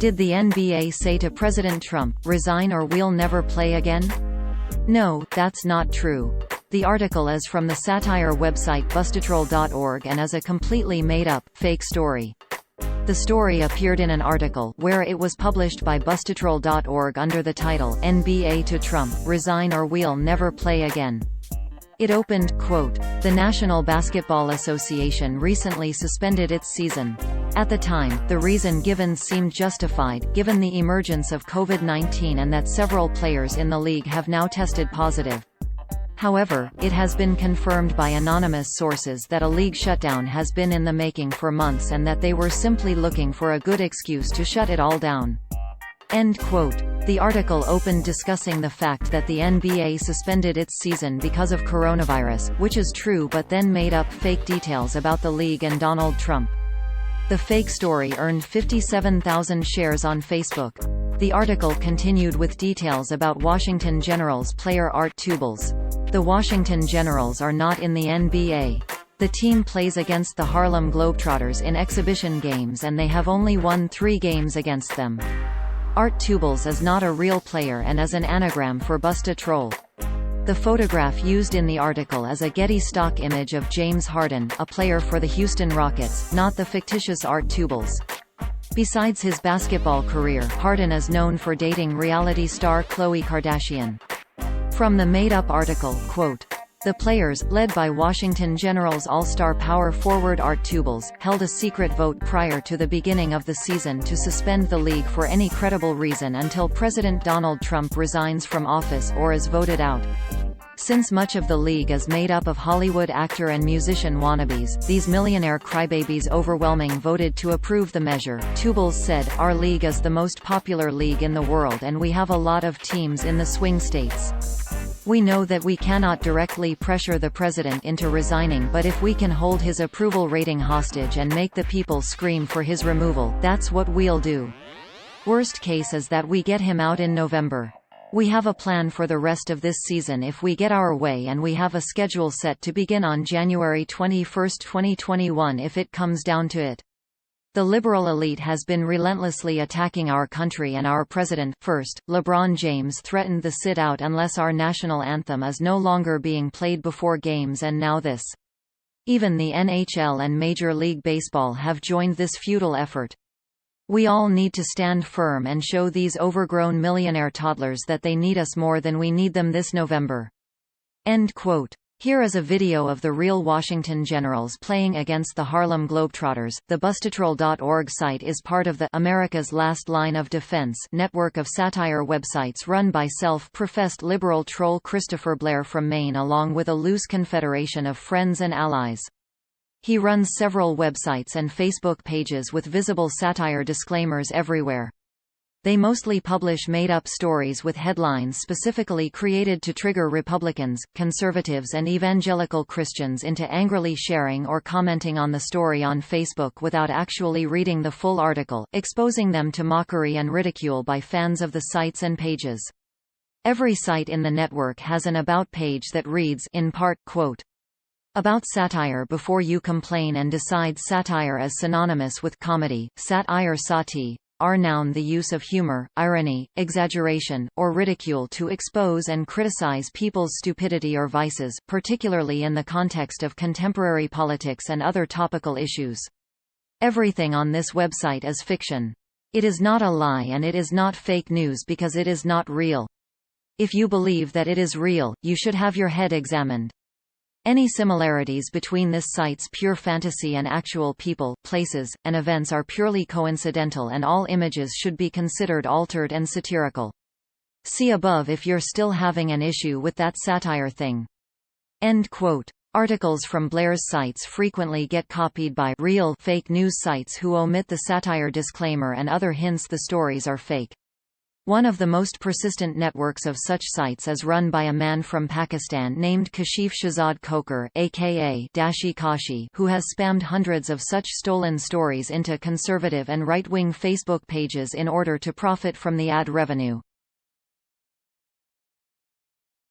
Did the NBA say to President Trump, "Resign or we'll never play again"? No, that's not true. The article is from the satire website bustatroll.org and is a completely made-up, fake story. The story appeared in an article, where it was published by bustatroll.org under the title, "NBA to Trump, Resign or We'll Never Play Again." It opened, quote, "The National Basketball Association recently suspended its season. At the time, the reason given seemed justified, given the emergence of COVID-19 and that several players in the league have now tested positive. However, it has been confirmed by anonymous sources that a league shutdown has been in the making for months and that they were simply looking for a good excuse to shut it all down." End quote. The article opened discussing the fact that the NBA suspended its season because of coronavirus, which is true, but then made up fake details about the league and Donald Trump. The fake story earned 57,000 shares on Facebook. The article continued with details about Washington Generals player Art Tubles. The Washington Generals are not in the NBA. The team plays against the Harlem Globetrotters in exhibition games and they have only won 3 games against them. Art Tubles is not a real player and is an anagram for Busta Troll. The photograph used in the article is a Getty stock image of James Harden, a player for the Houston Rockets, not the fictitious Art Tubles. Besides his basketball career, Harden is known for dating reality star Khloe Kardashian. From the made-up article, quote, "The players, led by Washington Generals all-star power forward Art Tubles, held a secret vote prior to the beginning of the season to suspend the league for any credible reason until President Donald Trump resigns from office or is voted out. Since much of the league is made up of Hollywood actor and musician wannabes, these millionaire crybabies overwhelming voted to approve the measure," Tubles said. "Our league is the most popular league in the world and we have a lot of teams in the swing states. We know that we cannot directly pressure the president into resigning, but if we can hold his approval rating hostage and make the people scream for his removal, that's what we'll do. Worst case is that we get him out in November. We have a plan for the rest of this season if we get our way, and we have a schedule set to begin on January 21, 2021 if it comes down to it. The liberal elite has been relentlessly attacking our country and our president. First, LeBron James threatened the sit-out unless our national anthem is no longer being played before games, and now this. Even the NHL and Major League Baseball have joined this futile effort. We all need to stand firm and show these overgrown millionaire toddlers that they need us more than we need them this November." End quote. Here is a video of the real Washington Generals playing against the Harlem Globetrotters. The bustatroll.org site is part of the America's Last Line of Defense network of satire websites run by self-professed liberal troll Christopher Blair from Maine, along with a loose confederation of friends and allies. He runs several websites and Facebook pages with visible satire disclaimers everywhere. They mostly publish made-up stories with headlines specifically created to trigger Republicans, conservatives and evangelical Christians into angrily sharing or commenting on the story on Facebook without actually reading the full article, exposing them to mockery and ridicule by fans of the sites and pages. Every site in the network has an About page that reads, in part, quote, "About satire before you complain and decide satire is synonymous with comedy, sat-ire sati, are noun the use of humor, irony, exaggeration, or ridicule to expose and criticize people's stupidity or vices, particularly in the context of contemporary politics and other topical issues. Everything on this website is fiction. It is not a lie and it is not fake news because it is not real. If you believe that it is real, you should have your head examined. Any similarities between this site's pure fantasy and actual people, places, and events are purely coincidental, and all images should be considered altered and satirical. See above if you're still having an issue with that satire thing." End quote. Articles from Blair's sites frequently get copied by real fake news sites who omit the satire disclaimer and other hints the stories are fake. One of the most persistent networks of such sites is run by a man from Pakistan named Kashif Shahzad Khokhar, aka Dashi Kashi, who has spammed hundreds of such stolen stories into conservative and right-wing Facebook pages in order to profit from the ad revenue.